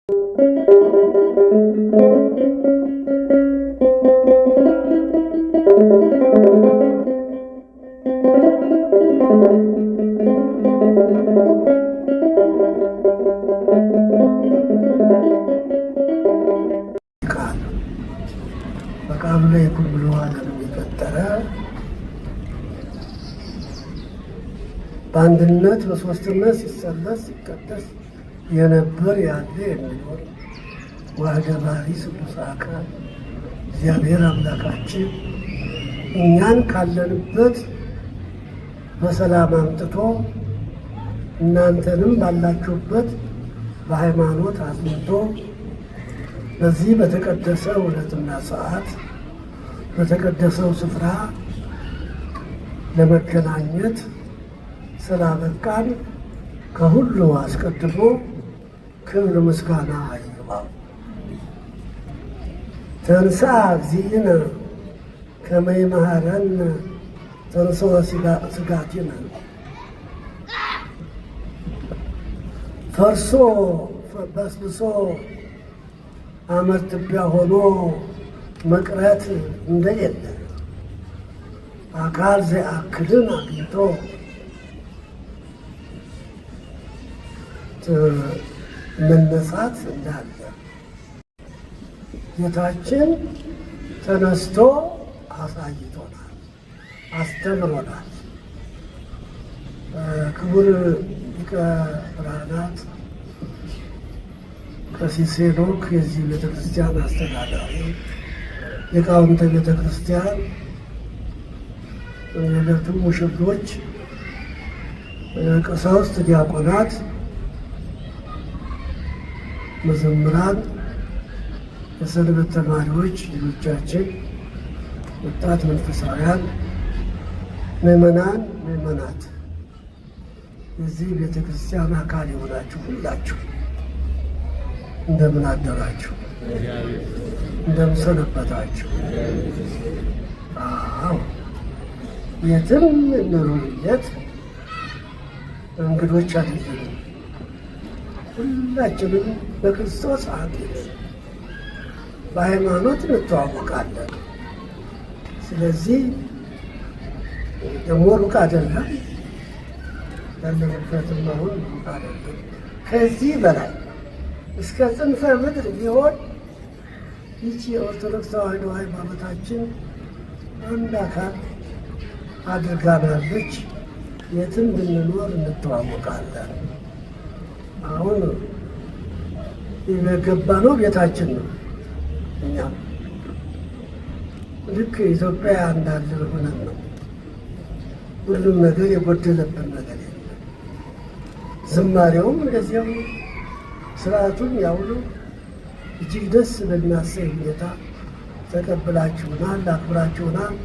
በቃሉ ላይ ኩል ብሎ ዓለምን የፈጠረ በአንድነት በሶስትነት ሲሰለስ ሲቀደስ የነበር ያለ የሚኖር ዋህደ ባህሪ ስሉስ አካል እግዚአብሔር አምላካችን እኛን ካለንበት በሰላም አምጥቶ እናንተንም ባላችሁበት በሃይማኖት አጽንቶ በዚህ በተቀደሰው ዕለትና ሰዓት በተቀደሰው ስፍራ ለመገናኘት ስላበቃን ከሁሉ አስቀድሞ ክብር ምስጋና ይግባው። ተንሥአ እግዚእነ ከመ ይምሃረነ ተንሥኦ ሥጋቲነ። ፈርሶ በስብሶ አመድ ትቢያ ሆኖ መቅረት እንደሌለ አካል ዘአክልን አግኝቶ መነሳት እንዳለ ጌታችን ተነስቶ አሳይቶናል፣ አስተምሮናል። ክቡር ሊቀ ብርሃናት ቀሲስ ሄኖክ የዚህ ቤተክርስቲያን አስተዳዳሪ፣ ሊቃውንተ ቤተክርስቲያን፣ የዕለቱ ሙሽሮች፣ ቀሳውስት፣ ዲያቆናት፣ መዘምራን፣ የሰንበት ተማሪዎች ልጆቻችን፣ ወጣት መንፈሳውያን፣ ምዕመናን፣ ምዕመናት፣ የዚህ ቤተክርስቲያን አካል የሆናችሁ ሁላችሁ እንደምን አደራችሁ? እንደምን ሰነበታችሁ? አዎ የትም እንኑር የት እንግዶች አይደለንም። ሁላችንም በክርስቶስ አንድ በሃይማኖት እንተዋወቃለን። ስለዚህ ደግሞ ሩቅ አይደለም፣ ያለንበትም አሁን ሩቅ አይደለም። ከዚህ በላይ እስከ ጽንፈ ምድር ቢሆን ይቺ የኦርቶዶክስ ተዋሕዶ ሃይማኖታችን አንድ አካል አድርጋናለች። የትም ብንኖር እንተዋወቃለን። አሁን የገባነው ቤታችን ነው። እኛ ልክ ኢትዮጵያ እንዳለ ሆነን ነው። ሁሉም ነገር የጎደለብን ነገር የለም። ዝማሬውም እንደዚያው ስርዓቱም ያውሉ እጅግ ደስ በሚያሰኝ ሁኔታ ተቀብላችሁናል፣ አክብራችሁናል።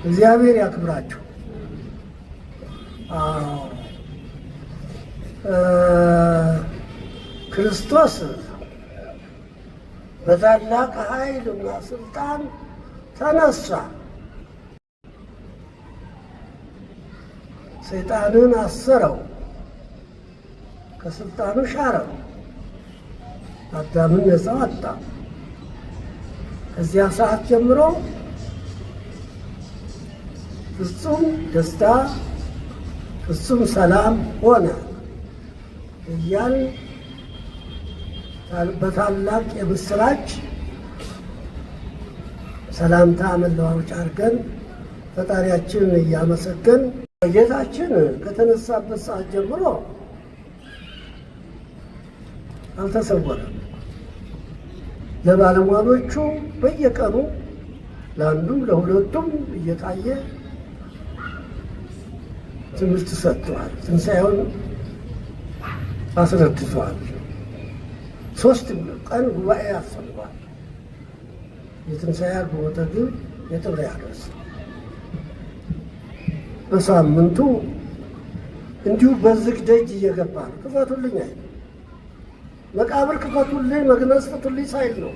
እግዚአብሔር ያክብራችሁ። ክርስቶስ በታላቅ ኃይልና ስልጣን ተነሳ። ሰይጣንን አሰረው፣ ከስልጣኑ ሻረው፣ አዳምን ነፃ ወጣ። ከዚያ ሰዓት ጀምሮ ፍጹም ደስታ ፍጹም ሰላም ሆነ እያል በታላቅ የምስራች ሰላምታ መለዋወጫ አድርገን ፈጣሪያችንን እያመሰገን ጌታችን ከተነሳበት ሰዓት ጀምሮ አልተሰወረም። ለባለሟሎቹ በየቀኑ ለአንዱም ለሁለቱም እየታየ ትምህርት ሰጥተዋል። ትንሣኤውን አስረድተዋል። 3 ቀን ጉባኤ አሰምቷል። የትንሣኤ አግቦተ ግን የጥብርያዶስ በሳምንቱ እንዲሁ በዝግ ደጅ እየገባ ነው። ክፈቱልኝ አይደል፣ መቃብር ክፈቱልኝ፣ መግነዝ ፍቱልኝ ሳይል ነው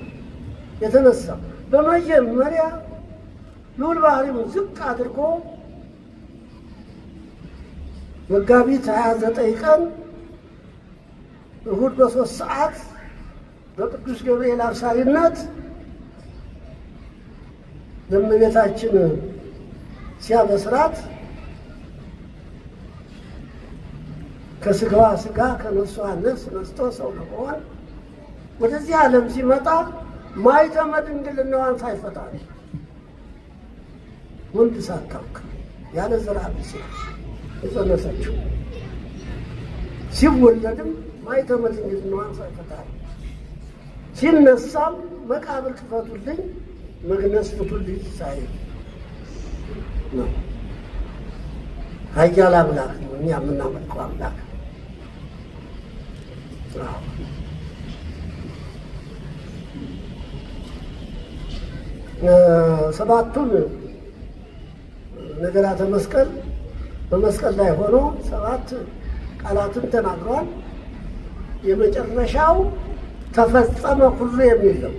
የተነሳ። በመጀመሪያ ልዑል ባህሪውን ዝቅ አድርጎ መጋቢት 29 ቀን እሁድ በ3 ሰዓት በቅዱስ ገብርኤል አብሳሪነት ለእመቤታችን ሲያበስራት ከስጋዋ ስጋ ከነፍሷ ነፍስ ነስቶ ሰው ለመሆን ወደዚህ ዓለም ሲመጣ ማኅተመ ድንግልናዋን ሳይፈታ ወንድ ሳታውቅ ያለ ዘር ብእሲ የጸነሰችው። ሲወለድም ማኅተመ ድንግልናዋን ሳይፈታ ሲነሳም መቃብር ክፈቱልኝ መግነዝ ፍቱልኝ ሳይል ነው። ኃያል አምላክ ነው እኛ የምናመልከው አምላክ። ሰባቱን ነገራተ መስቀል በመስቀል ላይ ሆኖ 7 ቃላትን ተናግሯል። የመጨረሻው ተፈጸመ ሁሉ የሚል ነው።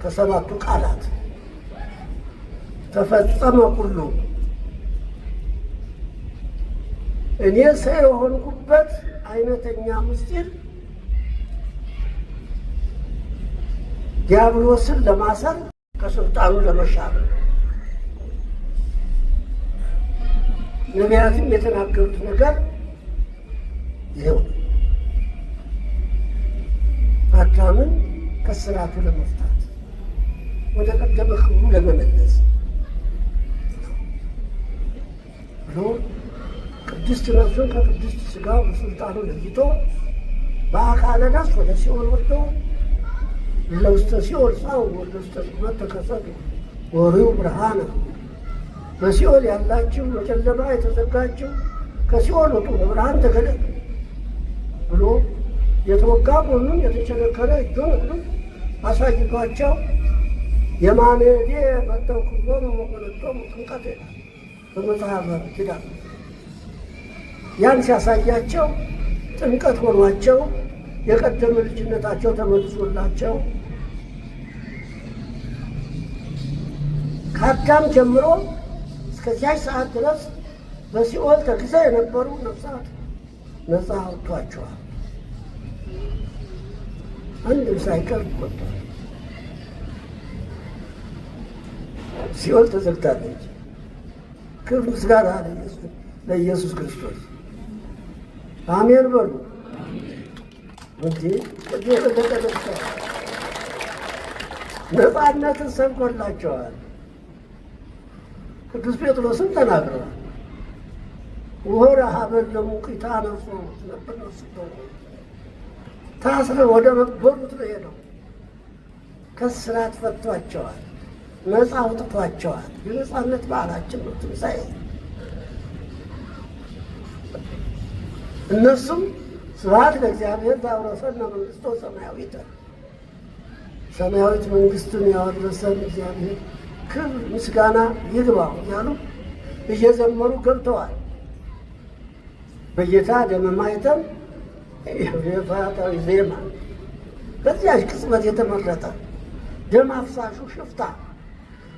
ከ7ቱ ቃላት ተፈጸመ ሁሉ እኔ ሰው የሆንኩበት አይነተኛ ምስጢር ዲያብሎስን ለማሰር ከስልጣኑ ለመሻር ነቢያትም የተናገሩት ነገር ይኸው አዳምን ከስራቱ ለመፍታት ወደ ቀደመ ክብሩ ለመመለስ ብሎ ቅድስት ነፍሱን ከቅድስት ሥጋው በስልጣኑ ለይቶ በአካለ ነፍስ ወደ ሲኦል ወርዶ ለውስተ ሲኦል ጻው ወደ ውስተ ጽልመት ተከሰቱ ወሪው ብርሃነ በሲኦል ያላችሁ በጨለማ የተዘጋችሁ ከሲኦል ውጡ በብርሃን ተገለጡ ብሎ የተወጋ ጎኑን የተቸነከረ እጁን እግሩን አሳይቷቸው የማኔዴ መጠው ክቦም መቆለጦም ጥምቀት በመጽሐፈ ኪዳን ያን ሲያሳያቸው ጥምቀት ሆኗቸው የቀደመ ልጅነታቸው ተመልሶላቸው ከአዳም ጀምሮ እስከዚያች ሰዓት ድረስ በሲኦል ተግዘው የነበሩ ነፍሳት ነፃ አውጥቷቸዋል። አንድም ሳይቀር ወጥቷል። ሲኦል ተዘግታለች። ክብር ምስጋና ለኢየሱስ ክርስቶስ። አሜን በሉ። ነፃነትን ሰብኮላቸዋል። ቅዱስ ጴጥሮስም ተናግረዋል። ወረ ሀበል ለሙቂታ ነፍሶ ነበር ነፍሱ ታስረው ወደ ነበሩት ነው ሄደው ከስራት ፈቷቸዋል፣ ነፃ አውጥቷቸዋል። የነፃነት በዓላችን ነው ትንሣኤ። እነሱም ስብሐት ለእግዚአብሔር ዘአውረሰነ መንግሥቶ ሰማያዊተ ሰማያዊት መንግሥቱን ያወረሰን እግዚአብሔር ክብር ምስጋና ይግባው እያሉ እየዘመሩ ገብተዋል። በጌታ ደመ ማኅተም የፋታዊ ዜማ በዚያች ቅጽበት የተመረጠ ደም አፍሳሹ ሽፍታ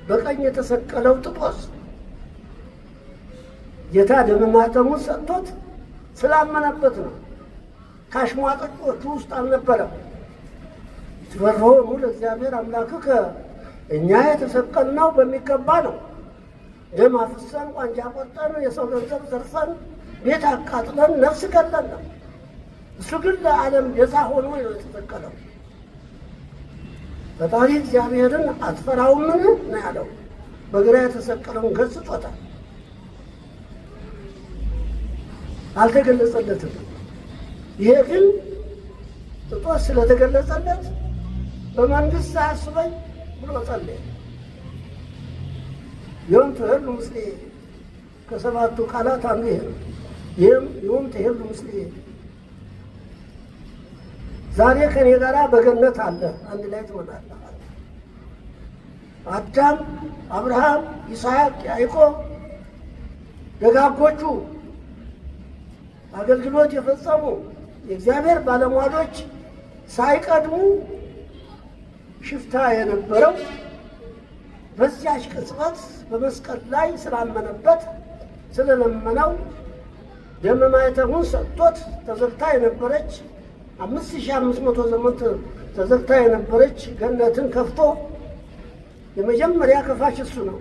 በቀኝ የተሰቀለው ጥጦስ ጌታ ደመ ማኅተሙን ሰጥቶት ስላመነበት ነው። ከአሽሟጠጮቹ ውስጥ አልነበረም። ትፈርሆሙ ለእግዚአብሔር አምላክከ እኛ የተሰቀልነው በሚገባ ነው። ደም አፍሰን ቋንጃ ቆርጠን የሰው ገንዘብ ዘርፈን ቤት አቃጥለን ነፍስ ገለን ነው። እሱ ግን ለዓለም ቤዛ ሆኖ ነው የተሰቀለው። ፈጣሪ እግዚአብሔርን አትፈራውምን ነው ያለው። በግራ የተሰቀለውን ገጽጦታል፣ አልተገለጸለትም። ይሄ ግን ጥጦስ ስለተገለጸለት በመንግሥት አስበኝ ብሎ ጸለየ። ዮም ትሄሉ ምስሌ ከ7ቱ ቃላት አንዱ ይሄ ነው። ይህም ዮም ትሄሉ ምስሌ ዛሬ ከኔ ጋራ በገነት አለ፣ አንድ ላይ ትሆናለህ። አዳም፣ አብርሃም፣ ይስሐቅ፣ ያዕቆብ ደጋጎቹ አገልግሎት የፈጸሙ የእግዚአብሔር ባለሟሎች ሳይቀድሙ ሽፍታ የነበረው በዚያች ቅጽበት በመስቀል ላይ ስላመነበት ስለለመነው ደመ ማኅተሙን ሰጥቶት ተዘግታ የነበረች 5500 ዘመን ተዘግታ የነበረች ገነትን ከፍቶ የመጀመሪያ ከፋች እሱ ነው።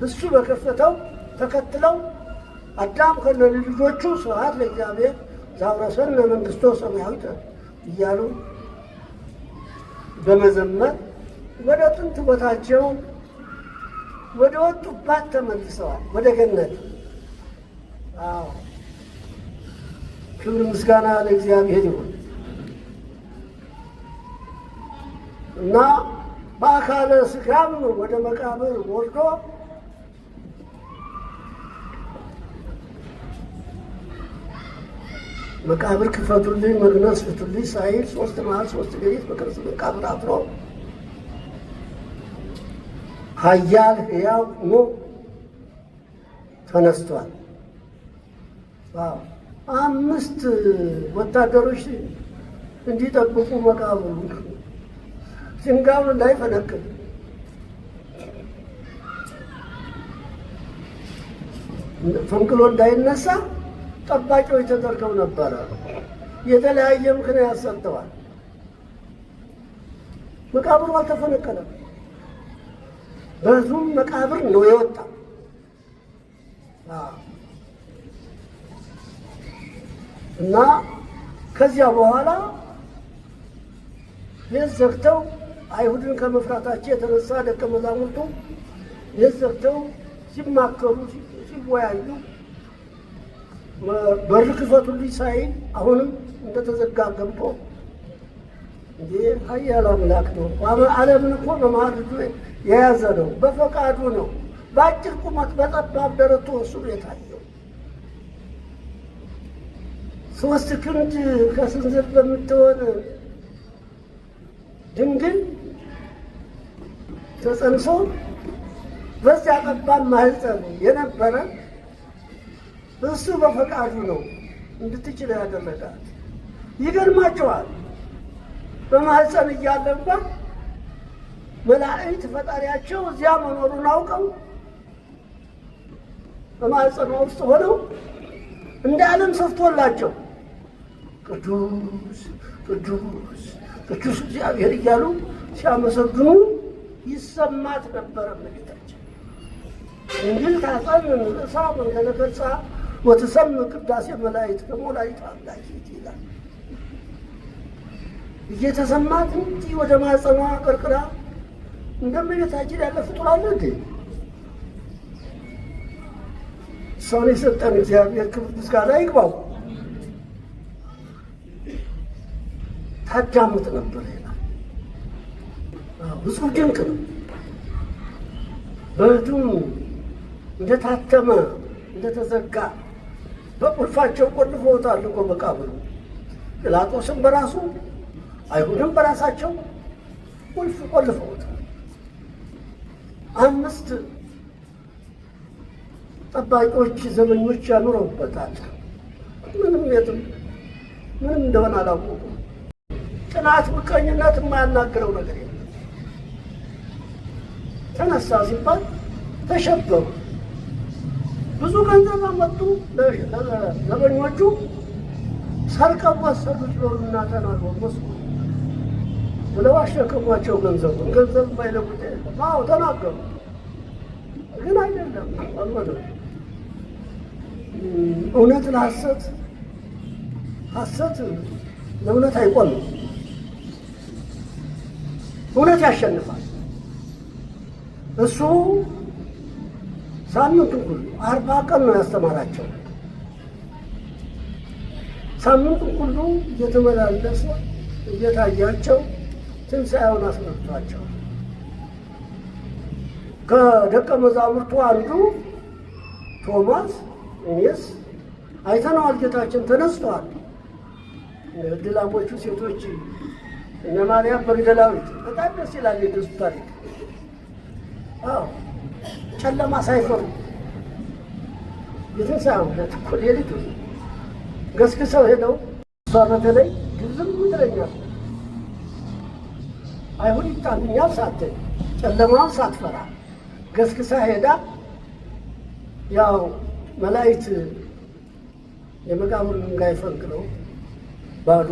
እሱ በከፈተው ተከትለው አዳም ከነ ልጆቹ ስብሐት ለእግዚአብሔር ዘአውረሰነ መንግሥቶ ሰማያዊተ እያሉ በመዘመር ወደ ጥንት ቦታቸው ወደ ወጡባት ተመልሰዋል፣ ወደ ገነት። ክብር ምስጋና ለእግዚአብሔር ይሁን እና በአካለ ሥጋም ወደ መቃብር ወርዶ መቃብር ክፈቱልኝ መግነዝ ፍቱልኝ ሳይል 3 መዓልት 3 ሌሊት በከርሰ መቃብር አድሮ ኃያል ሕያው ሆኖ ተነስቷል። 5 ወታደሮች እንዲጠብቁ መቃብሩ ድንጋዩ እንዳይፈነቅል ፈንቅሎ እንዳይነሳ ጠባቂዎች ተደርገው ነበረ። የተለያየ ምክንያት ሰጥተዋል። መቃብሩ አልተፈነቀለም። በዙም መቃብር ነው የወጣ። እና ከዚያ በኋላ ቤት ዘግተው አይሁድን ከመፍራታቸው የተነሳ ደቀ መዛሙርቱ ቤት ዘግተው ሲማከሩ ሲወያዩ በር ክፈቱልኝ ሳይል አሁንም እንደተዘጋ ገብቶ እንዴ ኃያል አምላክ ነው። ዓለምን እኮ በመሃል የያዘ ነው። በፈቃዱ ነው። በአጭር ቁመት በጠባብ ደረቱ እሱ የታየው 3 ክንድ ከስንዝር በምትሆን ድንግል ተጸንሶ በዚያ ጠባብ ማህፀን የነበረ እሱ በፈቃዱ ነው እንድትችል ያደረጋት። ይገርማቸዋል። በማህፀን እያለ እንኳን መላእክት ፈጣሪያቸው እዚያ መኖሩን አውቀው በማህፀኗ ውስጥ ሆነው እንደ ዓለም ሰፍቶላቸው ቅዱስ ቅዱስ ቅዱስ እግዚአብሔር እያሉ ሲያመሰግኑ ይሰማት ነበረ። እመቤታችን እንግል ታጸንን ርእሳ መንገለ ገጻ ወትሰምዕ ቅዳሴ መላእክት ከመላእክት አምላክ ይላል። እየተሰማት እንዲህ ወደ ማህፀኗ ቀርቅራ እንደ እመቤታችን ያለ ፍጡር አለ እንዴ? ሰውን የሰጠን እግዚአብሔር ክብር ምስጋና ይግባው። ታዳምጥ ነበር ይላል። ብዙ ድንቅ ነው። በቱም እንደታተመ እንደተዘጋ በቁልፋቸው ቆልፈውታል እኮ መቃብሩ። ጲላጦስም በራሱ አይሁድም በራሳቸው ቁልፍ ቆልፈውታል። 5 ጠባቂዎች ዘበኞች ያኑረውበታል። ምንም የትም ምንም እንደሆነ አላወቁም። ቅናት፣ ምቀኝነት የማያናግረው ነገር የለም። ተነሳ ሲባል ተሸበሩ። ብዙ ገንዘብ አመጡ። ዘበኞቹ ሰርቀው ወሰዱት። ሎሩና ተናግረው መስሉ ብለው አሸከሟቸው። ገንዘቡን ገንዘብ ባይለቁት የለም። አዎ ተናገሩ፣ ግን አይደለም አልሆነ። እውነት ለሐሰት ሐሰት ለእውነት አይቆምም። እውነት ያሸንፋል። እሱ ሳምንቱን ሁሉ 40 ቀን ነው ያስተማራቸው። ሳምንቱን ሁሉ እየተመላለሰ እየታያቸው ትንሣኤውን አስመልክቷቸው። ከደቀ መዛሙርቱ አንዱ ቶማስ እኔስ አይተነዋል፣ ጌታችን ተነስቷል። ዕድላሞቹ ሴቶች እነ ማርያም መግደላዊት በጣም ደስ ይላል የደሱ ታሪክ። አዎ ጨለማ ሳይፈሩ የትንሣኤውን ዕለት እኮ ሌሊቱ ገስግሰው ሄደው እሷ በተለይ ግዝም ትለኛል። አይሁድ ይጣሉኛል ሳትል ጨለማውን ሳትፈራ ገስግሳ ሄዳ ያው መላእክት የመቃብሩን ድንጋይ ፈንቅለው ባዶ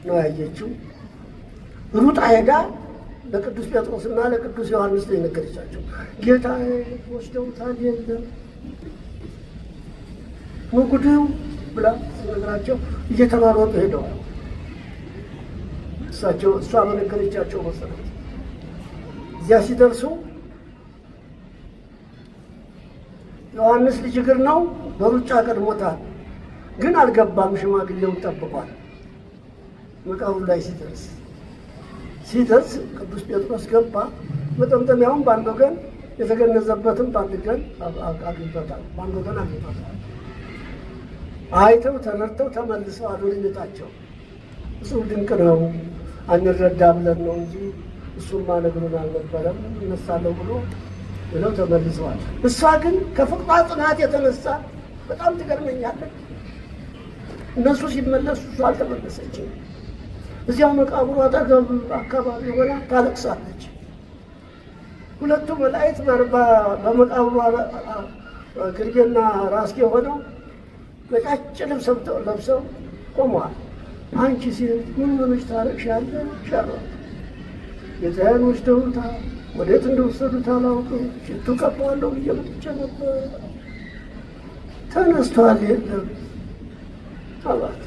ነው ያየችው። ሩጣ ሄዳ ለቅዱስ ጴጥሮስና ለቅዱስ ዮሐንስ ነው የነገረቻቸው። ጌታዬ ወስደውታል፣ የለም ጉድው ብላ ሲነግራቸው እየተሯሯጡ ሄደዋል። እሷ በነገረቻቸው መሰረት እዚያ ሲደርሱ ዮሐንስ ልጅ እግር ነው፣ በሩጫ ቀድሞታል፣ ግን አልገባም። ሽማግሌውን ጠብቋል። መቃብሩ ላይ ሲደርስ ቅዱስ ጴጥሮስ ገባ። መጠምጠሚያውን በአንድ ወገን የተገነዘበትም በአንድ ወገን አግኝቶታል። አይተው ተረድተው ተመልሰዋል ወደ ቤታቸው። እሱ ድንቅ ነው አንረዳ ብለን ነው እንጂ እሱማ ነግሮን አልነበረም እነሳለሁ ብለው ተመልሰዋል። እሷ ግን ከፍቅሯ ጽናት የተነሳ በጣም ትገርመኛለች። እነሱ ሲመለሱ እሷ አልተመለሰችም። እዚያው መቃብሩ አጠገብ አካባቢ ሆና ታለቅሳለች። ሁለቱ መላእክት በመቃብሩ ግርጌና ራስጌ ሆነው ነጫጭ ልብስ ለብሰው ቆመዋል። አንቺ ሴት ምን ሆነሽ ታለቅሻለሽ? አሏት። ጌታዬን ወስደውታል፣ ወዴት እንደወሰዱት አላውቅም። ሽቱ ቀባዋለሁ ብዬ መጥቼ ነበር፣ ተነስቷል፣ የለም አሏት።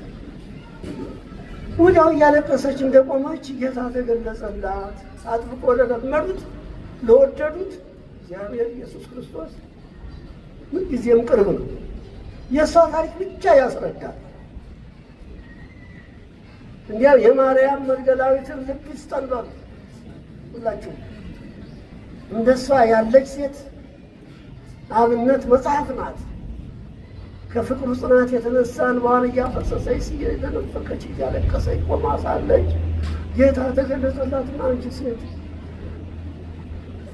ወዲያው እያለቀሰች እንደቆመች ጌታ ተገለጸላት። አጥብቆ ለለመዱት ለወደዱት እግዚአብሔር ኢየሱስ ክርስቶስ ምንጊዜም ቅርብ ነው። የእሷ ታሪክ ብቻ ያስረዳል። እንዲያው የማርያም መግደላዊትን ልብ ይስጠን በሉ ሁላችሁ። እንደሷ ያለች ሴት አብነት መጽሐፍ ናት። ከፍቅሩ ጽናት የተነሳ እንባዋን እያፈሰሰች እየተነፈቀች እያለቀሰች ቆማ ሳለች ጌታ ተገለጸላትና አንቺ ሴት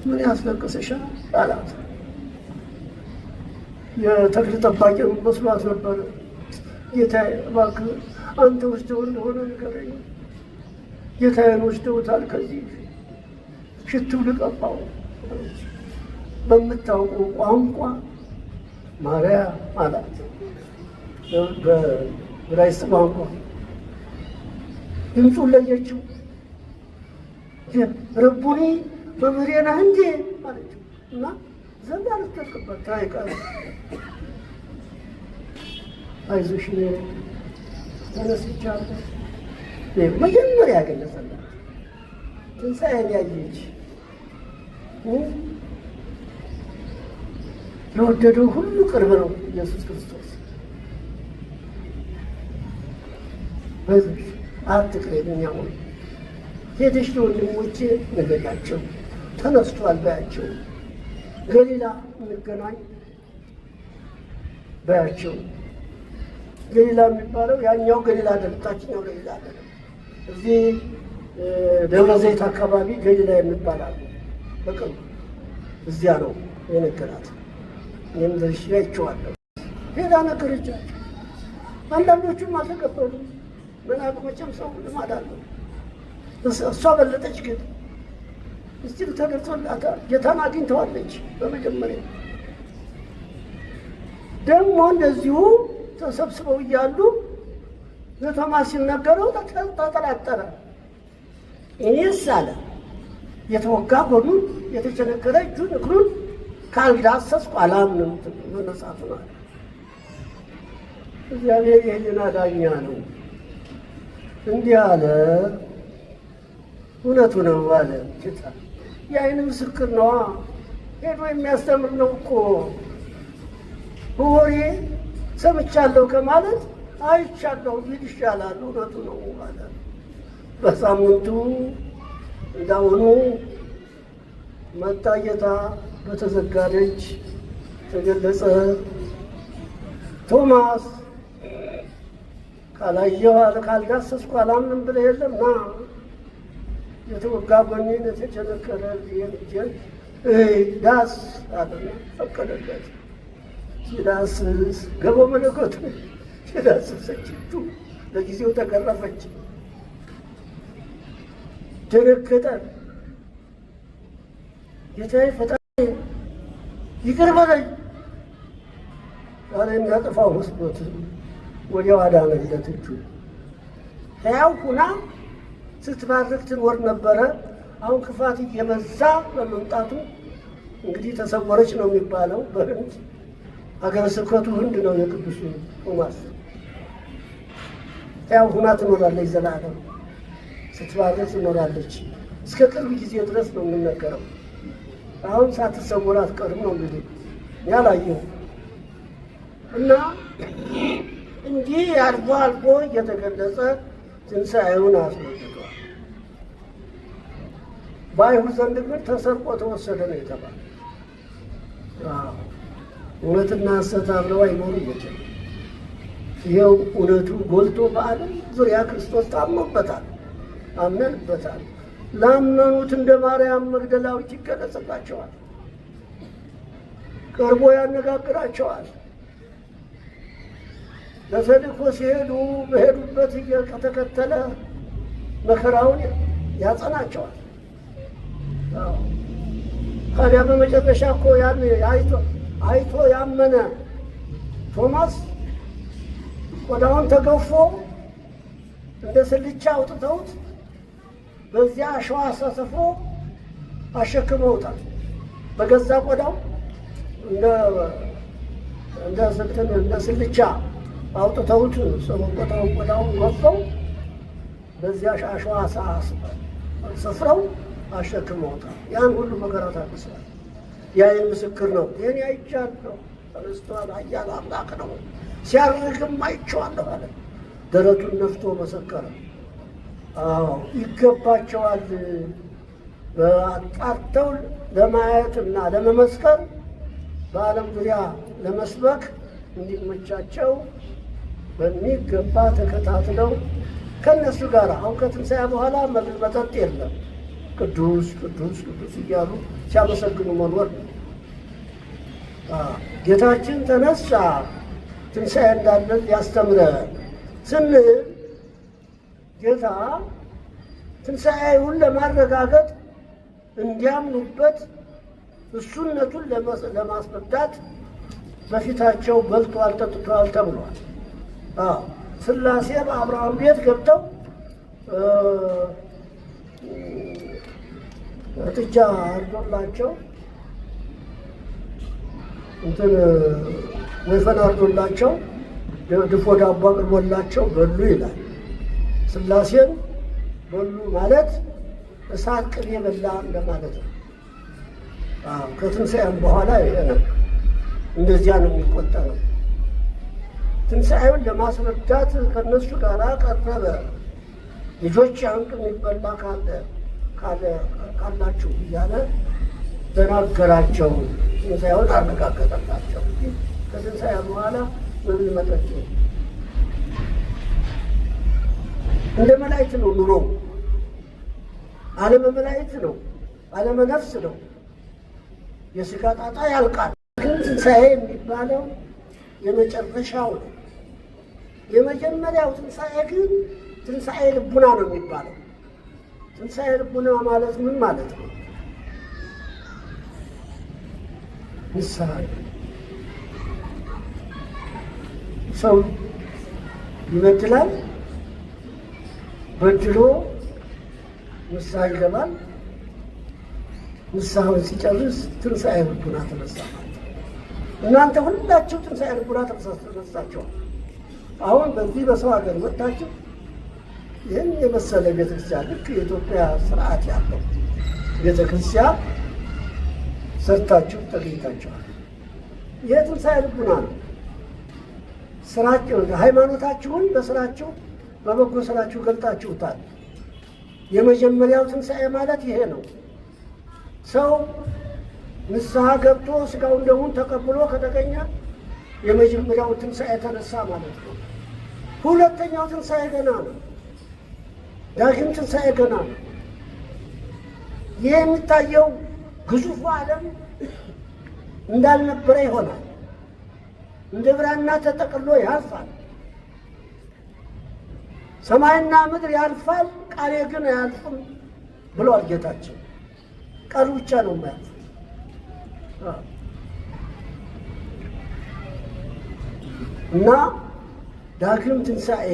ምን ያስለቅስሻል አላት። የተክል ጠባቂ መስሏት ነበር። ጌታዬ እባክህ አንተ ወስደው እንደሆነ ንገረኝ። ጌታዬን ወስደውታል፣ ከዚህ ሽቱ ልቀባው። በምታውቀው ቋንቋ ማርያም አላት። በዕብራይስጥ ቋንቋ ድምፁን ለየችው። ረቡኒ መምህሬ ነህ እንዴ አለችው እና ዘንድ አልተቀበል ታይቃል። አይዞሽ ተነስቻለሁ። መጀመሪያ ያገለጸላት ትንሣኤን ያየች ለወደደው ሁሉ ቅርብ ነው ኢየሱስ ክርስቶስ። በዚህ አትቅሬብኛ ሆይ ሄደሽ ለወንድሞቼ ንገሪያቸው፣ ተነስቷል በያቸው። ገሊላ እንገናኝ በያቸው። ገሊላ የሚባለው ያኛው ገሊላ አይደለም፣ ታችኛው ገሊላ አይደለም። እዚህ ደብረ ዘይት አካባቢ ገሊላ የሚባል አለ። በቅርቡ እዚያ ነው የነገራት። እኔም ደርሼ አይቼዋለሁ። ሄዳ ነገረቻቸው። አንዳንዶቹም አልተቀበሉ። መናቅ መቼም ሰው ልማድ አለው። እሷ በለጠች ግን እስቲል ተገልጾላታል። ጌታን አግኝተዋለች። በመጀመሪያ ደግሞ እንደዚሁ ተሰብስበው እያሉ ለቶማስ ሲነገረው ተጠራጠረ። እኔስ አለ የተወጋ ጎኑን የተቸነከረ እጁን እግሩን ካልዳሰስኩ አላምንም መነሳቱን አለ። እግዚአብሔር የሕሊና ዳኛ ነው። እንዲህ አለ፣ እውነቱ ነው አለ ጌታ። የዓይን ምስክር ነዋ። ሄዶ የሚያስተምር ነው እኮ። በወሬ ሰምቻለሁ ከማለት አይቻለሁ ቢል ይሻላል። እውነቱ ነው አለ። በሳምንቱ እንዳሁኑ መጣ ጌታ። በተዘጋ ደጅ ተገለጸ። ቶማስ ካላየሁ ካልዳሰስኩ አላምንም ብለህ የለም ና የተወጋ ጎኔን የተቸነከረ እጄን ዳስ አለና ፈቀደለት። ሲዳስስ ገቦ መለኮት ሲዳስሰችቱ ለጊዜው ተገረፈች፣ ደነገጠ። ጌታዬ ፈጣሪ ይቅር በለኝ ዛሬ የሚያጠፋው መስሎት ወዲያው አዳነለት እጁ። ሕያው ሁና ስትባርክ ትኖር ነበረ። አሁን ክፋት እየበዛ በመምጣቱ እንግዲህ ተሰወረች ነው የሚባለው። በህንድ ሀገረ ስብከቱ ህንድ ነው የቅዱስ ቶማስ። ሕያው ሁና ትኖራለች፣ ዘላለም ስትባርክ ትኖራለች። እስከ ቅርብ ጊዜ ድረስ ነው የምንነገረው። አሁን ሳትሰወር አትቀርም ነው እንግዲህ ያላየው እና እንዲህ አልፎ አልፎ እየተገለጸ ትንሣኤውን አስመልክቷል። በአይሁድ ዘንድ ግን ተሰርቆ ተወሰደ ነው የተባለ። እውነትና ሐሰት አብረው አይኖሩ ይችላል። ይኸው እውነቱ ጎልቶ በዓለም ዙሪያ ክርስቶስ ታምኖበታል፣ አምነንበታል። ላመኑት እንደ ማርያም መግደላዊት ይገለጽላቸዋል፣ ቀርቦ ያነጋግራቸዋል። ለተልእኮ ሲሄዱ በሄዱበት እየተከተለ መከራውን ያጸናቸዋል። ታዲያ በመጨረሻ እኮ ያን አይቶ ያመነ ቶማስ ቆዳውን ተገፎ እንደ ስልቻ አውጥተውት በዚያ አሸዋ አሳስፎ አሸክመውታል። በገዛ ቆዳው እንደ ስልቻ አውጥተውት ቆዳውን ገፈው በዚያ አሸዋ ሰፍረው አሸክመውታል። ያን ሁሉ መከራ ታግሷል። የዓይን ምስክር ነው። ይህን አይቻለሁ፣ ተነስቷል፣ ኃያል አምላክ ነው፣ ሲያርግም አይቼዋለሁ አለ። ደረቱን ነፍቶ መሰከረ። አዎ ይገባቸዋል። አጣርተው ለማየትና ለመመስከር በዓለም ዙሪያ ለመስበክ እንዲመቻቸው በሚገባ ተከታትለው ከእነሱ ጋር አሁን ከትንሣኤ በኋላ መብል መጠጥ የለም። ቅዱስ ቅዱስ ቅዱስ እያሉ ሲያመሰግኑ መኖር ነው። ጌታችን ተነሳ ትንሣኤ እንዳለን ሊያስተምረን ስንል ጌታ ትንሣኤውን ለማረጋገጥ እንዲያምኑበት እሱነቱን ለማስረዳት በፊታቸው በልቷል ጠጥቷል ተብሏል። ሥላሴ በአብርሃም ቤት ገብተው ጥጃ አርዶላቸው ወይፈን አርዶላቸው ድፎ ዳቦ አቅርቦላቸው በሉ ይላል። ሥላሴን በሉ ማለት እሳት ቅቤ በላ እንደማለት ነው። ከትንሣኤም በኋላ ይሄ ነው፣ እንደዚያ ነው የሚቆጠረው። ትንሣኤውን ለማስረዳት ከእነሱ ጋር ቀረበ። ልጆች አንቅ የሚበላ ካላችሁ እያለ ተናገራቸው። ትንሣኤውን አረጋገጠላቸው። ከትንሣኤ በኋላ መብል መጠጥ እንደ መላእክት ነው ኑሮ። ዓለመ መላእክት ነው፣ ዓለመ ነፍስ ነው። የሥጋ ጣጣ ያልቃል። ግን ትንሣኤ የሚባለው የመጨረሻው ነው። የመጀመሪያው ትንሣኤ ግን ትንሣኤ ልቡና ነው የሚባለው። ትንሣኤ ልቡና ማለት ምን ማለት ነው? ንስሐ ሰው ይበድላል፣ በድሎ ንስሐ ይገባል። ንስሐውን ሲጨርስ ትንሣኤ ልቡና ተነሳ ማለት ነው። እናንተ ሁላችሁ ትንሣኤ ልቡና ተነሳችኋል። አሁን በዚህ በሰው ሀገር መጥታችሁ ይህን የመሰለ ቤተክርስቲያን ልክ የኢትዮጵያ ስርዓት ያለው ቤተክርስቲያን ሰርታችሁ ተገኝታችኋል። ይህ ትንሣኤ ልቡና ነው። ስራችሁ ሃይማኖታችሁን በስራችሁ በበጎ ስራችሁ ገልጣችሁታል። የመጀመሪያው ትንሣኤ ማለት ይሄ ነው። ሰው ንስሐ ገብቶ ሥጋውን ደሙን ተቀብሎ ከተገኘ የመጀመሪያው ትንሣኤ ተነሳ ማለት ነው። ሁለተኛው ትንሣኤ ገና ነው። ዳግም ትንሣኤ ገና ነው። ይህ የሚታየው ግዙፉ ዓለም እንዳልነበረ ይሆናል። እንደ ብራና ተጠቅሎ ያልፋል። ሰማይና ምድር ያልፋል፣ ቃሌ ግን አያልፍም ብሏል ጌታችን። ቃሉ ብቻ ነው የማያልፍ። እና ዳግም ትንሣኤ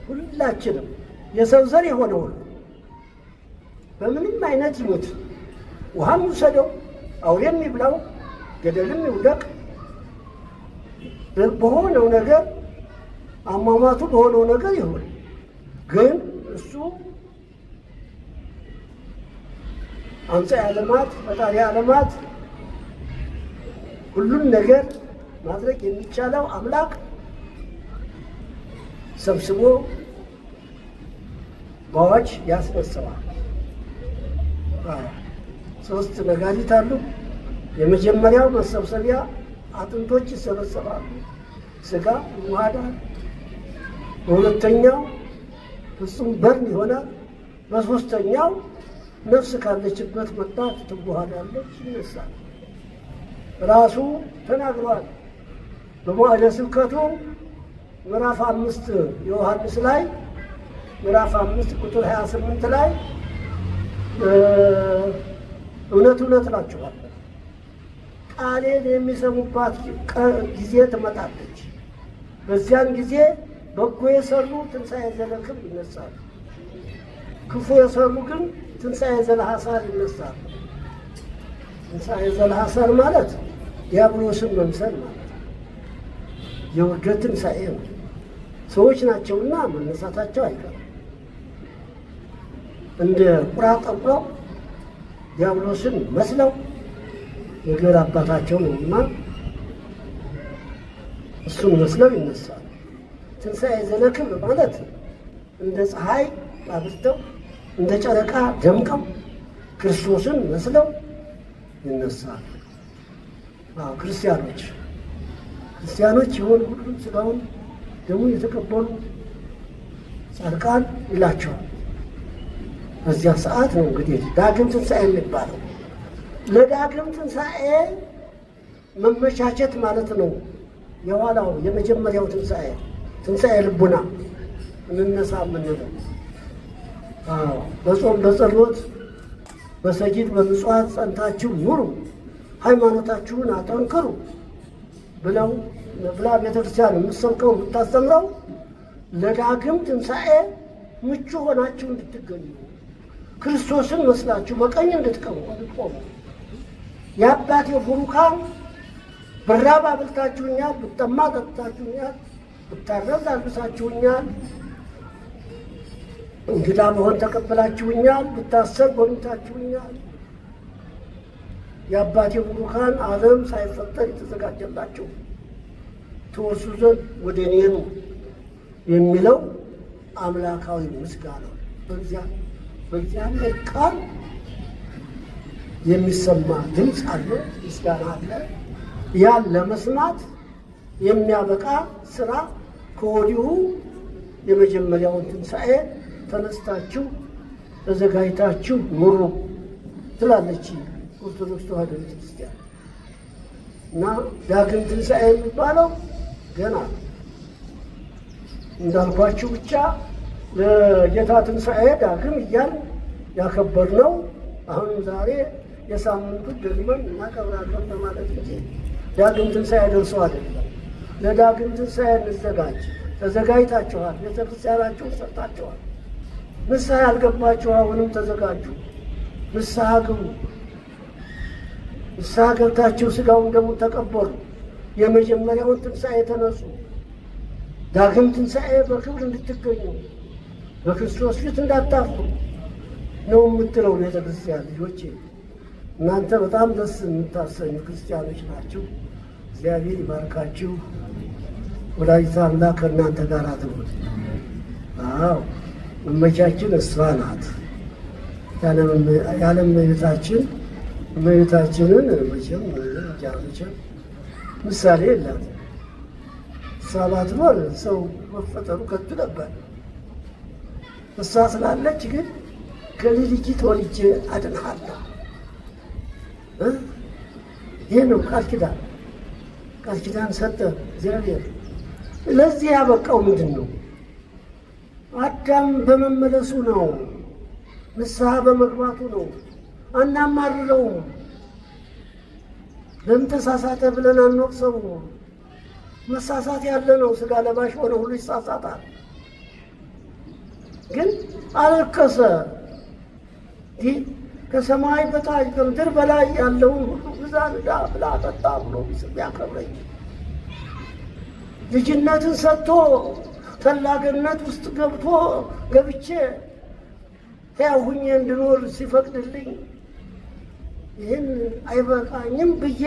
ሁላችንም የሰው ዘር የሆነው በምንም አይነት ይሙት፣ ውሃም ይውሰደው፣ አውሬም ይብላው፣ ገደልም ይውደቅ፣ በሆነው ነገር አሟሟቱ በሆነው ነገር ይሁን፣ ግን እሱ አምሳየ ዓለማት ፈጣሪ ዓለማት ሁሉን ነገር ማድረግ የሚቻለው አምላክ ሰብስቦ በአዋጅ ያስነሳዋል። ሶስት ነጋሪት አሉ። የመጀመሪያው መሰብሰቢያ አጥንቶች ይሰበሰባሉ፣ ስጋ ይዋሃዳል። በሁለተኛው ፍጹም በርን ይሆናል። በሶስተኛው ነፍስ ካለችበት መጣ ትዋሃዳለች፣ ይነሳል። ራሱ ተናግሯል በመዋዕለ ስብከቱ ምዕራፍ 5 ዮሐንስ ላይ ምዕራፍ 5 ቁጥር 28 ላይ እውነት እውነት እላችኋለሁ ቃሌን የሚሰሙባት ጊዜ ትመጣለች፣ በዚያን ጊዜ በጎ የሰሩ ትንሣኤ ዘለክም ይነሳሉ፣ ክፉ የሰሩ ግን ትንሣኤ ዘለሐሳር ይነሳሉ። ትንሣኤ ዘለሐሳር ማለት ዲያብሎስን መምሰል ማለት የውርደት ትንሣኤ ነው። ሰዎች ናቸውና መነሳታቸው አይቀርም። እንደ ቁራ ጠቁረው ዲያብሎስን መስለው የገር አባታቸው ነውና እሱን መስለው ይነሳሉ። ትንሣኤ ዘለክብር ማለት እንደ ፀሐይ አብርተው እንደ ጨረቃ ደምቀው ክርስቶስን መስለው ይነሳሉ። ክርስቲያኖች የሆኑ ሁሉም ሥጋውን ደሙን የተቀበሉ ጻድቃን ይላቸዋል። በዚያ ሰዓት ነው እንግዲህ ዳግም ትንሣኤ የሚባለው። ለዳግም ትንሣኤ መመቻቸት ማለት ነው። የኋላው የመጀመሪያው ትንሣኤ ልቡና እንነሳ የምንለው በጾም በጸሎት በሰጊድ በምጽዋት ጸንታችሁ ኑሩ፣ ሃይማኖታችሁን አጠንክሩ ብላ ቤተክርስቲያን የምትሰብከው የምታስተምረው ለዳግም ትንሣኤ ምቹ ሆናችሁ እንድትገኙ ክርስቶስን መስላችሁ በቀኝ እንድትቆሙ የአባቴ ቡሩካን ብራብ አብልታችሁኛል፣ ብጠማ ጠጥታችሁኛል፣ ብታረዝ አልብሳችሁኛል፣ እንግዳ በሆን ተቀበላችሁኛል፣ ብታሰር ጎብኝታችሁኛል። የአባቴ ቡሩካን ዓለም ሳይፈጠር የተዘጋጀላቸው ትወርሱ ዘንድ ወደ እኔ ኑ የሚለው አምላካዊ ምስጋና በእግዚአብሔር ቃል የሚሰማ ድምፅ አለ፣ ምስጋና አለ። ያን ለመስማት የሚያበቃ ስራ ከወዲሁ የመጀመሪያውን ትንሣኤ ተነስታችሁ ተዘጋጅታችሁ ኑሩ ትላለች ኦርቶዶክስ ተዋሕዶ ቤተክርስቲያን። እና ዳግም ትንሣኤ የሚባለው ገና እንዳልኳችሁ ብቻ ለጌታ ትንሣኤ ዳግም እያል ያከበርነው አሁንም ዛሬ የሳምንቱ ደግመን እናከብራለን በማለት እንጂ ዳግም ትንሣኤ ደርሶ አይደለም። ለዳግም ትንሣኤ እንዘጋጅ። ተዘጋጅታችኋል፣ ቤተክርስቲያናችሁን ሰርታችኋል። ንስሐ ያልገባችሁ አሁንም ተዘጋጁ፣ ንስሐ ግቡ። ንስሐ ገብታችሁ ሥጋውን ደሙን ተቀበሉ። የመጀመሪያውን ትንሣኤ ተነሱ። ዳግም ትንሣኤ በክብር እንድትገኙ በክርስቶስ ፊት እንዳታፍሩ ነው የምትለው ቤተ ክርስቲያን። ልጆቼ እናንተ በጣም ደስ የምታሰኙ ክርስቲያኖች ናችሁ። እግዚአብሔር ይባርካችሁ። ወላዲተ አምላክ ከእናንተ ጋር ትሁን። አዎ እመቤታችን እሷ ናት። የዓለም እመቤታችንን መቼም ምሳሌ የላት። እሷ ባትኖር ሰው መፈጠሩ ከቱ ነበር። እሷ ስላለች ግን ከልጅ ተወልጄ አድንሃለሁ። ይህ ነው ቃል ኪዳን ሰጠ እግዚአብሔር። ለዚህ ያበቃው ምንድን ነው? አዳም በመመለሱ ነው፣ ንስሐ በመግባቱ ነው። አናማርረውም። ለምን ተሳሳተ ብለን አንወቅሰውም። መሳሳት ያለ ነው። ሥጋ ለባሽ ሆነ ሁሉ ይሳሳታል። ግን አለከሰ። ከሰማይ በታች ከምድር በላይ ያለውን ሁሉ ብዛን ዳ ብላ ጠጣ ብሎ ያከብረኝ ልጅነትን ሰጥቶ ተላገነት ውስጥ ገብቼ ሕያው ሁኜ እንድኖር ሲፈቅድልኝ ይህን አይበቃኝም ብዬ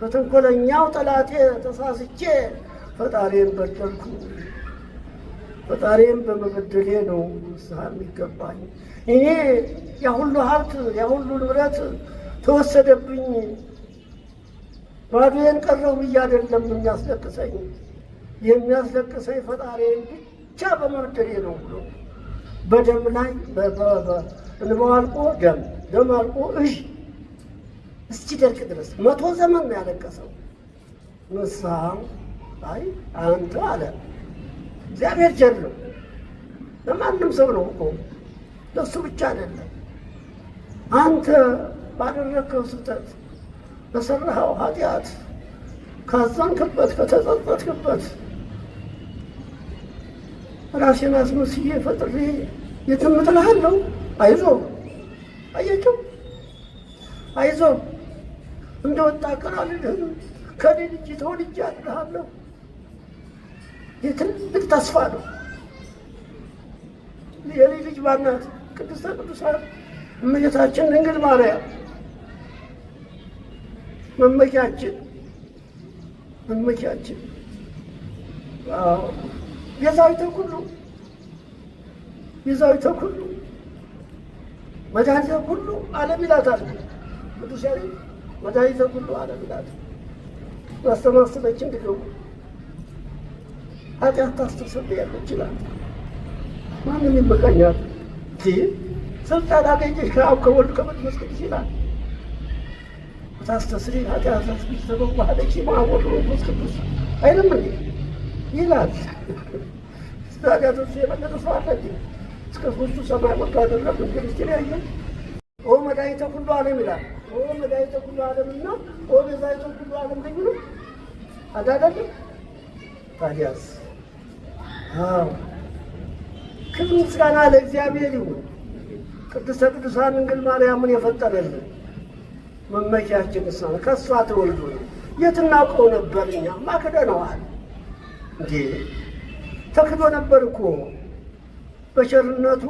በተንኮለኛው ጠላቴ ተሳስቼ ፈጣሪን በደልኩ። ፈጣሪን በመበደሌ ነው ንስሐ የሚገባኝ። እኔ ያሁሉ ሀብት ያሁሉ ንብረት ተወሰደብኝ፣ ባዶዬን ቀረሁ ብዬ አይደለም የሚያስለቅሰኝ። የሚያስለቅሰኝ ፈጣሪን ብቻ በመበደሌ ነው ብሎ በደም ላይ እንባው አልቆ ደም አልቆ እስኪደርቅ ድረስ 100 ዘመን ነው ያለቀሰው። ንስሐ አይ አንተ አለ እግዚአብሔር ቸር ነው፣ ለማንም ሰው ነው እኮ ለሱ ብቻ አይደለም። አንተ ባደረግከው ስህተት በሰራኸው ኃጢአት ካዘንክበት ከተጸጸትክበት ራሴን አስመስዬ ፈጥሬ የትም እጥልሃለሁ። አይዞህ አየችው፣ አይዞህ እንደወጣ ቀራልልህም ከኔ ልጅ ተወልጄ አድርሃለሁ። የትልቅ ተስፋ ነው። የኔ ልጅ ማናት? ቅድስተ ቅዱሳን እመቤታችን ድንግል ማርያም መመኪያችን ቤዛዊተ ኩሉ መድኃኒተ ኩሉ ዓለም ይላታል ቅዱስ ያሬድ። መድኃኒተ ኩሉ ዓለም ይላታል። ማስተማስተለች እንድገቡ ኃጢአት ታስተሰርያለች ይችላል። ማንም ይመቀኛል። ስልጣን አገኘሽ ከአብ ከወልድ ከመንፈስ ቅዱስ ይላል። ታስተስሪ ኃጢአት ተበዋህለች ማወቅ መንፈስ ቅዱስ አይልም እንዴ ይላል። ስታዲያቶች የበለጠ ሰው አለ እስከ 3ቱ ሰማይ ወጥቶ አደረግ እንግዲህ ያየ መድኃኒተ ኩሉ ዓለም ይላል። መድኃኒተ ኩሉ ዓለምና ቤዛዊተ ኩሉ ዓለም ልዩ ነው አይደለም? ታዲያስ ክብር ምስጋና ለእግዚአብሔር ይሁን። ቅድስተ ቅዱሳን ድንግል ማርያምን የፈጠረልን መመኪያችን እሷ ነው። ከእሷ ተወልዶ ነው። የት እናውቀው ነበር? እኛማ ክደነዋል እንዴ! ተክዶ ነበር እኮ። በቸርነቱ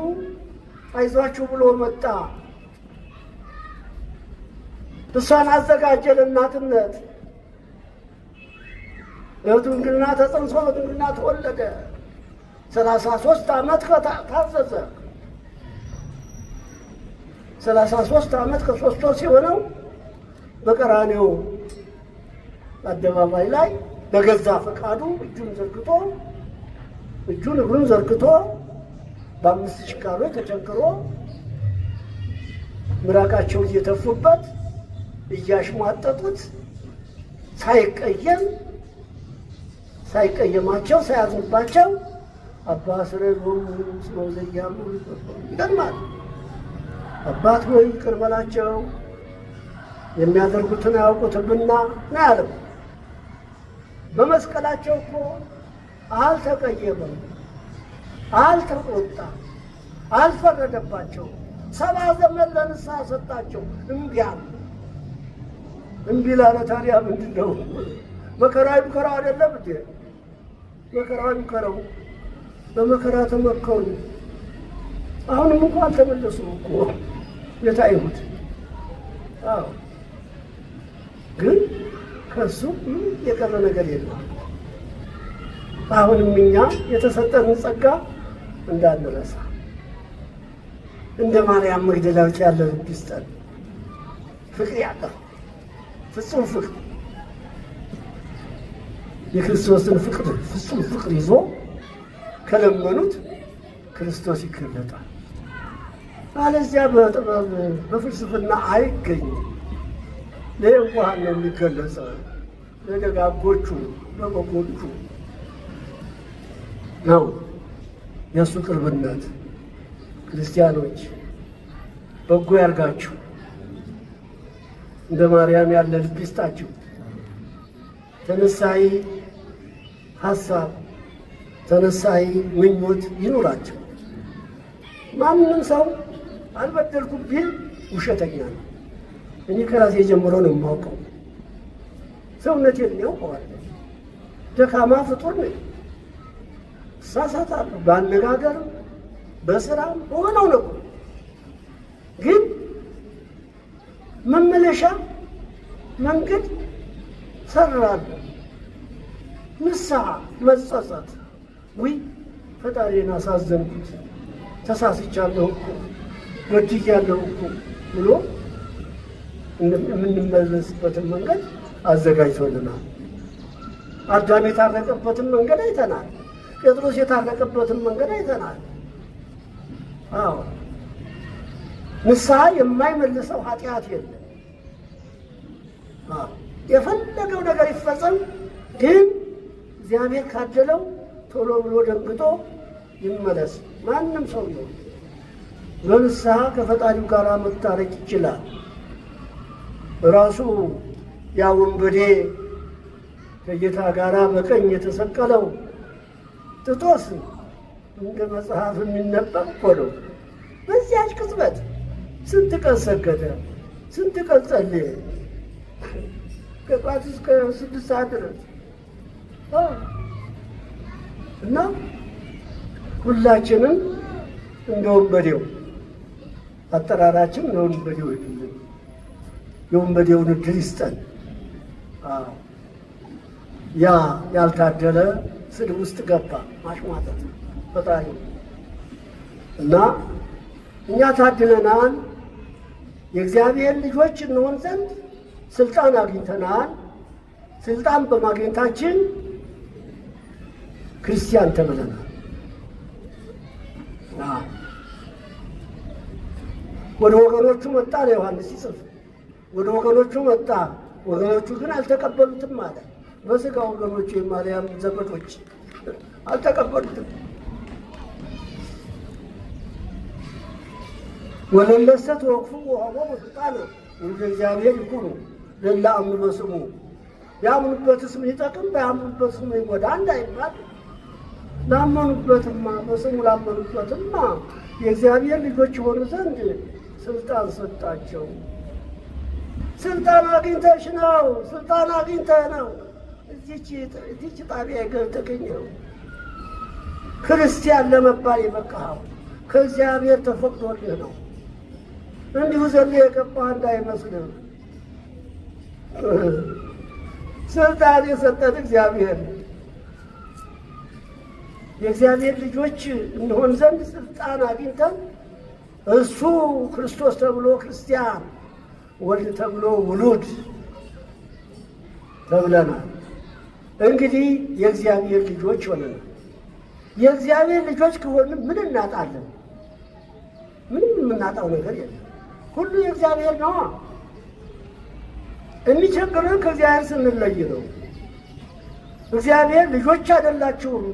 አይዟችሁ ብሎ መጣ። እሷን አዘጋጀ ለእናትነት። በድንግልና ተጸንሶ በድንግልና ተወለደ። 33 ዓመት ታዘዘ። 33 ዓመት ከ3 ወር ሲሆነው በቀራንዮ አደባባይ ላይ በገዛ ፈቃዱ እጁን እግሩን ዘርግቶ በ5 ችካሮች ተቸንክሮ ምራቃቸው እየተፉበት እያሽሟጠጡት ሳይቀየማቸው ሳያዝንባቸው አባ ስረሮሙ ስለዘያሙ ይገርማል። አባት ሆይ ይቅር በላቸው የሚያደርጉትን አያውቁትምና ነው ያለው። በመስቀላቸው እኮ አልተቀየመም፣ አልተቆጣም፣ አልፈረደባቸው። 70 ዘመን ለንስሐ ሰጣቸው። እምቢ አሉ። እምቢ ላለ ታዲያ ምንድን ነው? መከራ ይምከረው አይደለም እንዴ? መከራ ይምከረው። በመከራ ተመከሩ። አሁንም እንኳን አልተመለሱም እኮ ጌታ ይሁድ። ግን ከሱ የቀረ ነገር የለም። አሁንም እኛ የተሰጠንን ጸጋ እንዳንረሳ እንደ ማርያም መግደላዊት ያለ ልብ ይስጠን። ፍቅር ያለው ፍጹም ፍቅር የክርስቶስን ፍቅር ፍጹም ፍቅር ይዞ ከለመኑት ክርስቶስ ይገለጣል። አለዚያ በጥበብ በፍልስፍና አይገኝም። ለየዋሃን ነው የሚገለጸው፣ ለደጋጎቹ ለበጎቹ ነው የእሱ ቅርብነት። ክርስቲያኖች በጎ ያርጋችሁ፣ እንደ ማርያም ያለ ልብ ይስጣችሁ። ተነሳይ ሀሳብ ተነሳይ ምኞት ይኑራቸው። ማንም ሰው አልበደልኩም ቢል ውሸተኛ ነው። እኔ ከራሴ ጀምሮ ነው የማውቀው። ሰውነቴን ያውቀዋል። ደካማ ፍጡር ነኝ። እሳሳታለሁ፣ በአነጋገርም በስራም በሆነው ነው። ግን መመለሻ መንገድ ሰራለሁ። ንስሐ መጸጸት፣ ውይ ፈጣሪን አሳዘንኩት፣ ተሳስቻለሁ እኮ በድያለሁ እኮ ብሎ የምንመለስበትን መንገድ አዘጋጅቶልናል። አዳም የታረቀበትን መንገድ አይተናል። ጴጥሮስ የታረቀበትን መንገድ አይተናል። አዎ ንስሐ የማይመልሰው ኃጢአት የለም። የፈለገው ነገር ይፈጸም፣ ግን እግዚአብሔር ካደለው ቶሎ ብሎ ደንግጦ ይመለስ። ማንም ሰው ነው በንስሐ ከፈጣሪው ጋር መታረቅ ይችላል። ራሱ ያ ወንበዴ ከጌታ ጋር በቀኝ የተሰቀለው ጥጦስ እንደ መጽሐፍ የሚነበብ እኮ ነው። በዚያች ቅጽበት ስንት ቀን ሰገደ፣ ስንት ቀን ጸለየ፣ ከጧት እስከ 6 ሰዓት ድረስ እና ሁላችንም እንደ ወንበዴው አጠራራችን እንደ ወንበዴው ይሁን፣ የወንበዴውን ዕድል ይስጠን። ያ ያልታደለ ስድብ ውስጥ ገባ፣ ማሽሟጠጥ ፈጣሪ እና እኛ ታድለናል። የእግዚአብሔር ልጆች እንሆን ዘንድ ስልጣን አግኝተናል። ስልጣን በማግኘታችን ክርስቲያን ተብለናል። ወደ ወገኖቹ መጣ ነው ዮሐንስ ሲጽፍ። ወደ ወገኖቹ መጣ፣ ወገኖቹ ግን አልተቀበሉትም አለ። በሥጋ ወገኖቹ የማርያም ዘመዶች አልተቀበሉትም። ወለለሰ ተወክፉ ወሀቦሙ ስልጣነ ወልደ እግዚአብሔር ይኩኑ ለእለ አምኑ በስሙ። ያምኑበት ስም ይጠቅም፣ ባያምኑበት ስሙ ይጎዳ እንዳይባል ላመኑበትማ በስሙ ላመኑበትማ የእግዚአብሔር ልጆች የሆኑ ዘንድ ስልጣን ሰጣቸው። ስልጣን አግኝተሽ ነው፣ ስልጣን አግኝተህ ነው እዚች ጣቢያ የተገኘው። ክርስቲያን ለመባል የበቃኸው ከእግዚአብሔር ተፈቅዶልህ ነው። እንዲሁ ዘሎ የገባህ እንዳይመስልህ። ስልጣን የሰጠን እግዚአብሔር ነው። የእግዚአብሔር ልጆች እንሆን ዘንድ ስልጣን አግኝተን እሱ ክርስቶስ ተብሎ ክርስቲያን፣ ወልድ ተብሎ ውሉድ ተብለናል። እንግዲህ የእግዚአብሔር ልጆች ሆነናል። የእግዚአብሔር ልጆች ከሆን ምን እናጣለን? ምንም የምናጣው ነገር የለም። ሁሉ የእግዚአብሔር ነው። የሚቸግረን ከእግዚአብሔር ስንለይ ነው። እግዚአብሔር ልጆች አይደላችሁም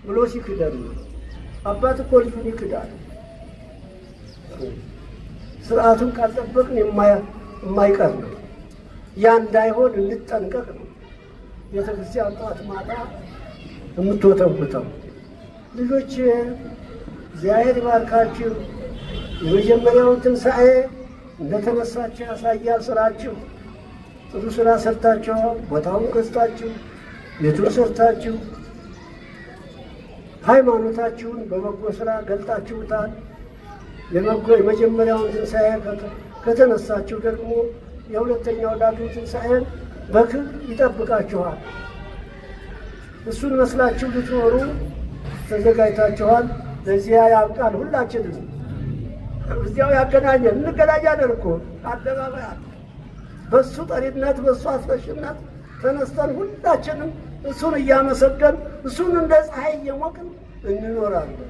ብሎ ሲክደን ነው። አባት እኮ ልጁን ይክዳል። ስርዓቱን ካልጠበቅን የማይቀር ነው። ያ እንዳይሆን እንጠንቀቅ ነው ቤተክርስቲያን ጠዋት ማታ የምትወተውተው። ልጆች እግዚአብሔር ይባርካችሁ። የመጀመሪያውን ትንሣኤ እንደተነሳችሁ ያሳያል ስራችሁ። ጥሩ ስራ ሰርታችኋል። ቦታውን ገዝታችሁ፣ ቤቱን ሰርታችሁ፣ ሃይማኖታችሁን በበጎ ስራ ገልጣችሁታል። የመጀመሪያውን ትንሣኤ ከተነሳችሁ ደግሞ የሁለተኛው ዳግም ትንሣኤን በክብር ይጠብቃችኋል። እሱን መስላችሁ ልትኖሩ ተዘጋጅታችኋል። ለዚያ ያብቃን። ሁላችንም እዚያው ያገናኘን። እንገናኛለን እኮ አደባባይ በእሱ ጠሪነት በእሱ አስረሽነት ተነስተን ሁላችንም እሱን እያመሰገን እሱን እንደ ፀሐይ እየሞቅን እንኖራለን።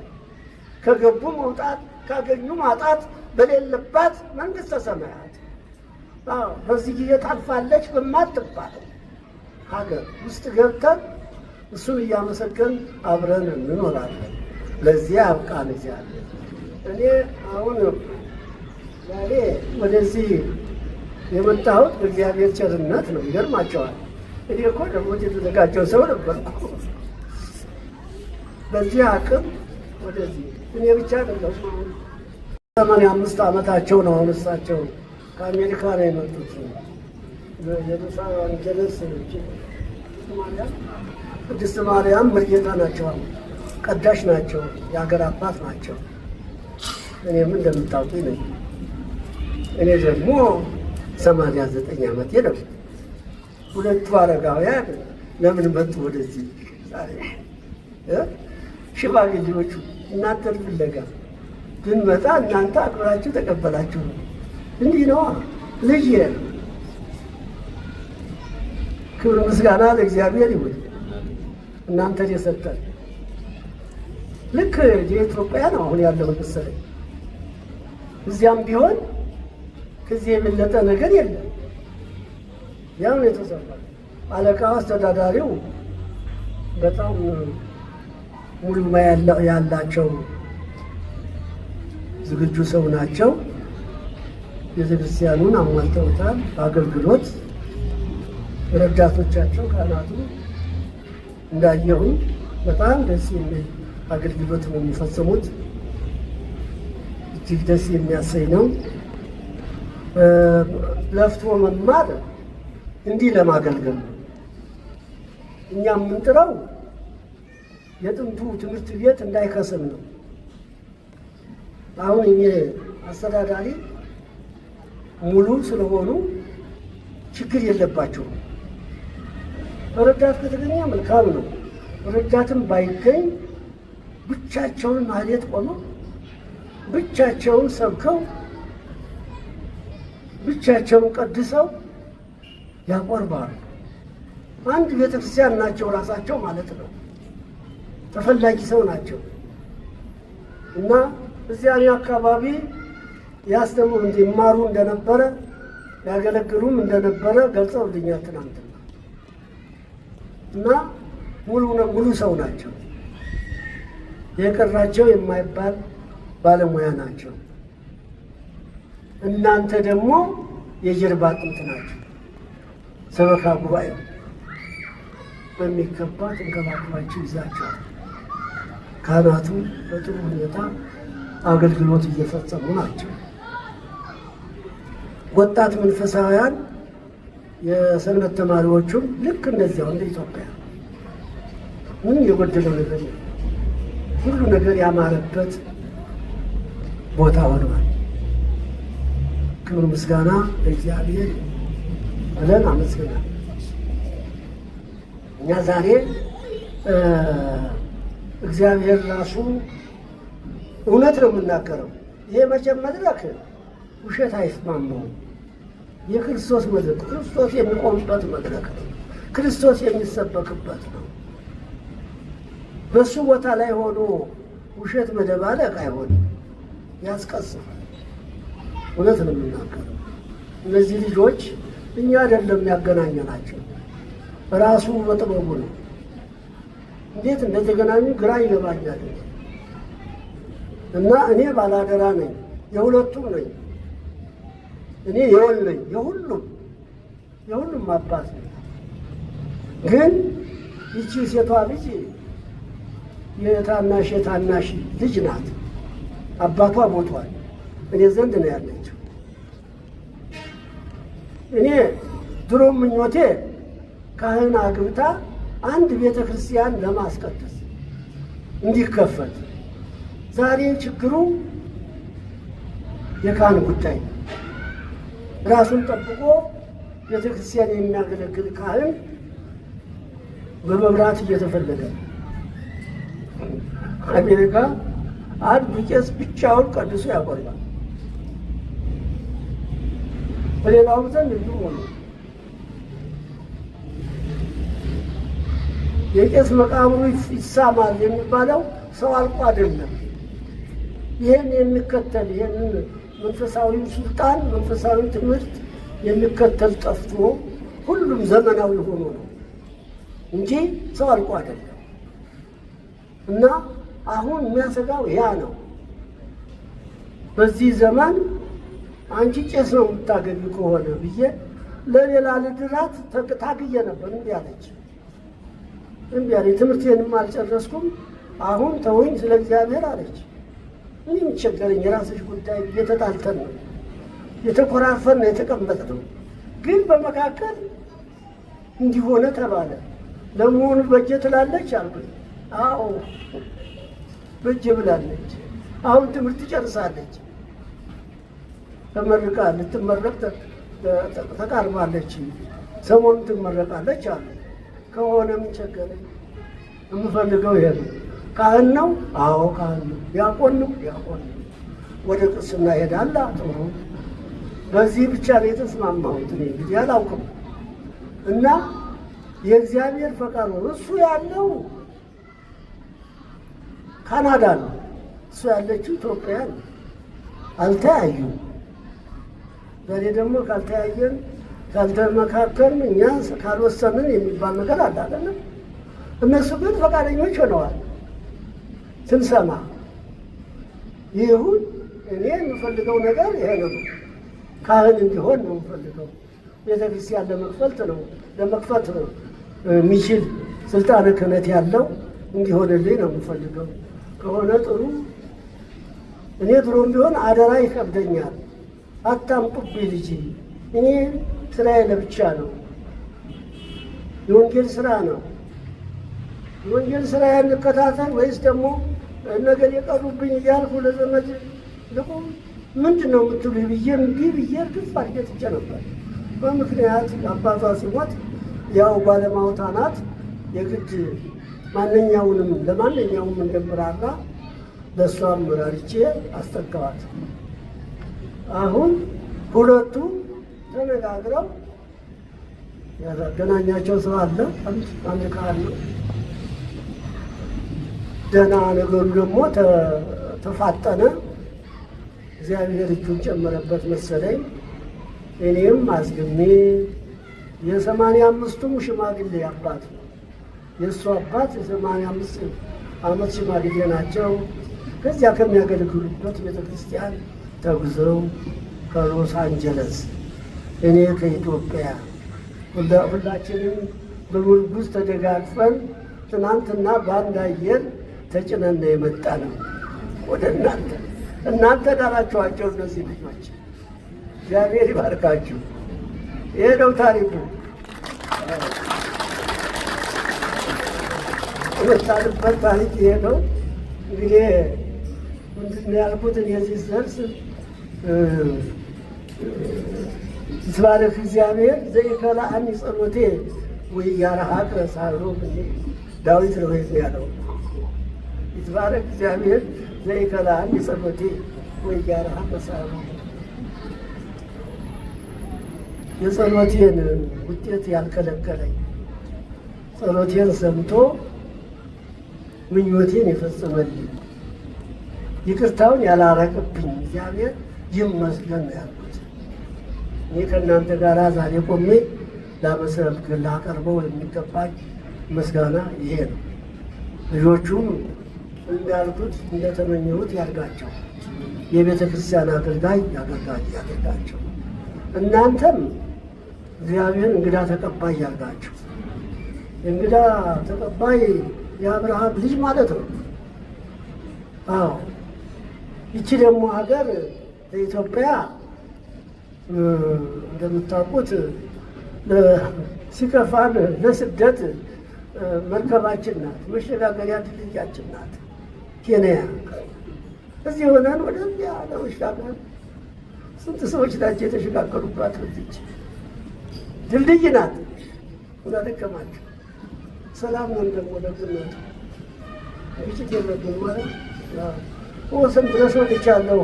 ከገቡ መውጣት ካገኙ ማጣት በሌለባት መንግሥተ ሰማያት በዚህ ጊዜ ታልፋለች በማትባል ሀገር ውስጥ ገብተን እሱን እያመሰገን አብረን እንኖራለን። ለዚያ ያብቃን እግዚአብሔር። እኔ አሁን ዛሬ ወደዚህ የመጣሁት በእግዚአብሔር ቸርነት ነው። ይገርማቸዋል። እኔ እኮ ደግሞ የተዘጋጀው ሰው ነበርኩ። በዚህ አቅም ወደዚህ እኔ ብቻ አይደለሁም። 85 ዓመታቸው ነው አሁን እሳቸው ከአሜሪካ ነው የመጡት። የሉሳ አንጀለስ ቅድስት ማርያም መርጌታ ናቸው፣ ቀዳሽ ናቸው፣ የሀገር አባት ናቸው። እኔም እንደምታውቁኝ ነኝ። እኔ ደግሞ 89 ዓመቴ ነው። ሁለቱ አረጋውያን ለምን መጡ ወደዚህ? ሽማግሌዎቹ እናንተን ፍለጋ ብንመጣ እናንተ አክብራችሁ ተቀበላችሁ። እንዲህ ነዋ ልጅ። ክብር ምስጋና ለእግዚአብሔር ይሁን እናንተን የሰጠን። ልክ የኢትዮጵያ ነው አሁን ያለው መሰለኝ። እዚያም ቢሆን ከዚህ የበለጠ ነገር የለም። ያው ነው የተሰራ። አለቃው አስተዳዳሪው በጣም ሙሉ ያላቸው ዝግጁ ሰው ናቸው። ቤተክርስቲያኑን አሟልተውታል በአገልግሎት። ረዳቶቻቸው ካህናቱ እንዳየሁም በጣም ደስ የሚል አገልግሎት ነው የሚፈጽሙት። እጅግ ደስ የሚያሰኝ ነው። ለፍቶ መማር እንዲህ ለማገልገል ነው። እኛ የምንጥረው የጥንቱ ትምህርት ቤት እንዳይከስም ነው። አሁን እኔ አስተዳዳሪ ሙሉ ስለሆኑ ችግር የለባቸውም። ረዳት ከተገኘ መልካም ነው። ረዳትም ባይገኝ ብቻቸውን ማህሌት ቆመው ብቻቸውን ሰብከው ብቻቸውን ቀድሰው ያቆርባሉ። አንድ ቤተክርስቲያን ናቸው ራሳቸው ማለት ነው። ተፈላጊ ሰው ናቸው እና እዚያ አካባቢ ያስተምሩ እንዲማሩ እንደነበረ ያገለግሉም እንደነበረ ገልጸውልኛል ትናንትና። እና ሙሉ ሰው ናቸው። የቀራቸው የማይባል ባለሙያ ናቸው። እናንተ ደግሞ የጀርባ አጥንት ናቸው። ሰበካ ጉባኤው በሚገባ ተንከባክባችሁ ይዛቸዋል። ካህናቱ በጥሩ ሁኔታ አገልግሎት እየፈጸሙ ናቸው። ወጣት መንፈሳውያን የሰንበት ተማሪዎቹም ልክ እንደዚያው እንደ ኢትዮጵያ ምንም የጎደለው ነገር የለም። ሁሉ ነገር ያማረበት ቦታ ሆኗል። ክብር ምስጋና ለእግዚአብሔር ብለን አመስግናል። እኛ ዛሬ እግዚአብሔር ራሱ እውነት ነው የምናገረው። ይሄ መቼም መድረክ ውሸት አይስማማውም። የክርስቶስ መድረክ፣ ክርስቶስ የሚቆምበት መድረክ ነው። ክርስቶስ የሚሰበክበት ነው። በሱ ቦታ ላይ ሆኖ ውሸት መደባለቅ አይሆንም፣ ያስቀስፋል። እውነት ነው የምናገረው። እነዚህ ልጆች እኛ አይደለም ያገናኘናቸው፣ ራሱ በጥበቡ ነው። እንዴት እንደተገናኙ ግራ ይገባኛል። እና እኔ ባላደራ ነኝ፣ የሁለቱም ነኝ። እኔ የወል ነኝ፣ የሁሉም አባት ነኝ። ግን ይቺ ሴቷ ልጅ የታናሽ ልጅ ናት። አባቷ ሞቷል። እኔ ዘንድ ነው ያለችው። እኔ ድሮም ምኞቴ ካህን አግብታ አንድ ቤተ ክርስቲያን ለማስቀደስ እንዲከፈት። ዛሬ ችግሩ የካህን ጉዳይ ነው። ራሱን ጠብቆ ቤተ ክርስቲያን የሚያገለግል ካህን በመብራት እየተፈለገ ነው። አሜሪካ አንድ ቄስ ብቻውን ቀድሶ ያቆርባል። በሌላውም ዘንድ እንዲሁ ሆነ። የቄስ መቃብሩ ይሳማል የሚባለው ሰው አልቆ አይደለም። ይህን የሚከተል ይህንን መንፈሳዊ ስልጣን መንፈሳዊ ትምህርት የሚከተል ጠፍቶ ሁሉም ዘመናዊ ሆኖ ነው እንጂ ሰው አልቆ አይደለም። እና አሁን የሚያሰጋው ያ ነው። በዚህ ዘመን አንቺ ቄስ ነው የምታገቢ ከሆነ ብዬ ለሌላ ልድራት ታግዬ ነበር። እምቢ አለች። ትምህርቴንም አልጨረስኩም። አሁን ተውኝ ስለ እግዚአብሔር አለች። እኔ የምቸገረኝ የራስሽ ጉዳይ። እየተጣልተን ነው የተኮራርፈን ነው የተቀመጥነው። ግን በመካከል እንዲሆነ ተባለ። ለመሆኑ በጀ ትላለች አልኩኝ። አዎ በጀ ብላለች። አሁን ትምህርት ጨርሳለች። ተመርቃ ልትመረቅ ተቃርባለች። ሰሞኑን ትመረቃለች አሉ። ከሆነም ቸገረኝ። የምፈልገው ይሄ ነው። ካህን ነው? አዎ ካህን ነው። ዲያቆን ነው? ዲያቆን ነው። ወደ ቅስና ሄዳላ። ጥሩ። በዚህ ብቻ ነው የተስማማሁት። እኔ እንግዲህ አላውቅም። እና የእግዚአብሔር ፈቃድ ነው። እሱ ያለው ካናዳ ነው፣ እሱ ያለችው ኢትዮጵያ ነው። አልተያዩም። ዛሬ ደግሞ ካልተያየን ካልተመካከልን እኛ ካልወሰንን የሚባል ነገር አለ አይደለም። እነሱ ግን ፈቃደኞች ሆነዋል። ስንሰማ ይሁን እኔ የምፈልገው ነገር ይሄ ነው። ካህን እንዲሆን ነው የምፈልገው። ቤተክርስቲያን ለመክፈት ነው የሚችል ስልጣነ ክህነት ያለው እንዲሆንልኝ ነው የምፈልገው። ከሆነ ጥሩ። እኔ ድሮም ቢሆን አደራ ይከብደኛል። አታምጡብኝ ልጅ። እኔ ስራዬ ለብቻ ነው፣ የወንጌል ስራ ነው። የወንጌል ስራ እንከታተል ወይስ ደግሞ ነገር የቀሩብኝ እያልኩ ለዘመድ ልቁም ምንድን ነው የምትሉ ብዬ እምቢ ብዬ እርግፍ አድርጌ ትቼ ነበር። በምክንያት አባቷ ሲሞት ያው ባለማውታ ናት። የግድ ለማንኛውም እንደምራራ ለእሷም ምራርቼ አስጠጋዋት። አሁን ሁለቱ ተነጋግረው ያገናኛቸው ሰው አለ። አንድ ካህን ነው። ደህና ነገሩ ደግሞ ተፋጠነ። እግዚአብሔር እጁን ጨመረበት መሰለኝ። እኔም አዝግሜ የ85ቱም ሽማግሌ አባት ነው። የእሱ አባት የ85 ዓመት ሽማግሌ ናቸው። ከዚያ ከሚያገለግሉበት ቤተክርስቲያን ተጉዘው ከሎስ አንጀለስ እኔ ከኢትዮጵያ ሁላችንም በጉርጉዝ ተደጋግፈን ትናንትና በአንድ አየር ተጭነን የመጣ ነው ወደ እናንተ ዳራችኋቸው እነዚህ ልጆች። እግዚአብሔር ይባርካችሁ። ይሄ ነው ታሪኩ። የመጣንበት ታሪክ ይሄ ነው። እንግዲህ ምንድን ነው ያልኩት? የዚህ ዘርስ ይትባረክ እግዚአብሔር ዘይከላአኒ ጸሎቴ ወኢያረሐቅ ሳህሎ። ዳዊት ነው ያለው። ይትባረክ እግዚአብሔር ዘይከላአኒ ጸሎቴ ወኢያረሐቅ ሳህሎ። የጸሎቴን ውጤት ያልከለከለኝ፣ ጸሎቴን ሰምቶ ምኞቴን የፈጸመልኝ፣ ይቅርታውን ያላረቅብኝ እግዚአብሔር ይመስገን ነው ያልኩት። እኔ ከእናንተ ጋር ዛሬ ቆሜ ላቀርበው የሚገባኝ ምስጋና ይሄ ነው። ልጆቹም እንዳልኩት እንደተመኘሁት ያድጋቸው፣ የቤተ ክርስቲያን አገልጋይ ያደርጋቸው። እናንተም እግዚአብሔር እንግዳ ተቀባይ ያድርጋችሁ። እንግዳ ተቀባይ የአብርሃም ልጅ ማለት ነው። አዎ ይቺ ደግሞ ሀገር ኢትዮጵያ እንደምታውቁት ሲከፋን ለስደት መርከባችን ናት፣ መሸጋገሪያ ድልድያችን ናት። ኬንያ እዚህ ሆነን ወደዚያ ለመሻገር ስንት ሰዎች ናቸው የተሸጋገሩባት? በዚች ድልድይ ናት። እንዳደከማቸው ሰላም ነው ደግሞ ደግነቱ ግጭት የለብን ማለት ወሰን ድረስ ወጥቻለሁ።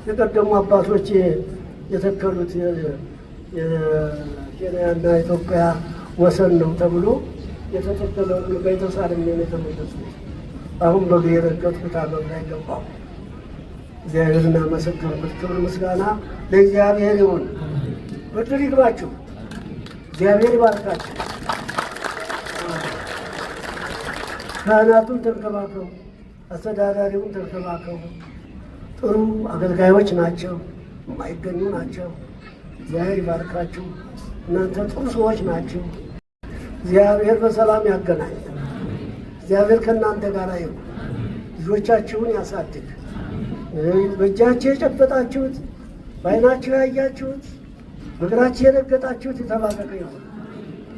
የቀደሙ አባቶች የተከሉት የኬንያና ኢትዮጵያ ወሰን ነው ተብሎ የተተከለውን በተሳለም ነው የተመለሱት። አሁን በብሔር ረገጥኩት አገር ላይ ገባሁ። እግዚአብሔርን አመሰግንበት። ክብር ምስጋና ለእግዚአብሔር ይሁን። ብድር ይግባችሁ። እግዚአብሔር ይባርካችሁ። ካህናቱን ተንከባከቡ፣ አስተዳዳሪውን ተንከባከቡ። ጥሩ አገልጋዮች ናቸው፣ የማይገኙ ናቸው። እግዚአብሔር ይባርካችሁ። እናንተ ጥሩ ሰዎች ናቸው። እግዚአብሔር በሰላም ያገናኝ። እግዚአብሔር ከእናንተ ጋር ይሁን። ልጆቻችሁን ያሳድግ። በእጃችሁ የጨበጣችሁት፣ በዓይናችሁ ያያችሁት፣ በእግራችሁ የረገጣችሁት የተባረከ ይሁን።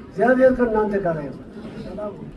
እግዚአብሔር ከእናንተ ጋር ይሁን። ሰላም ሁኑ።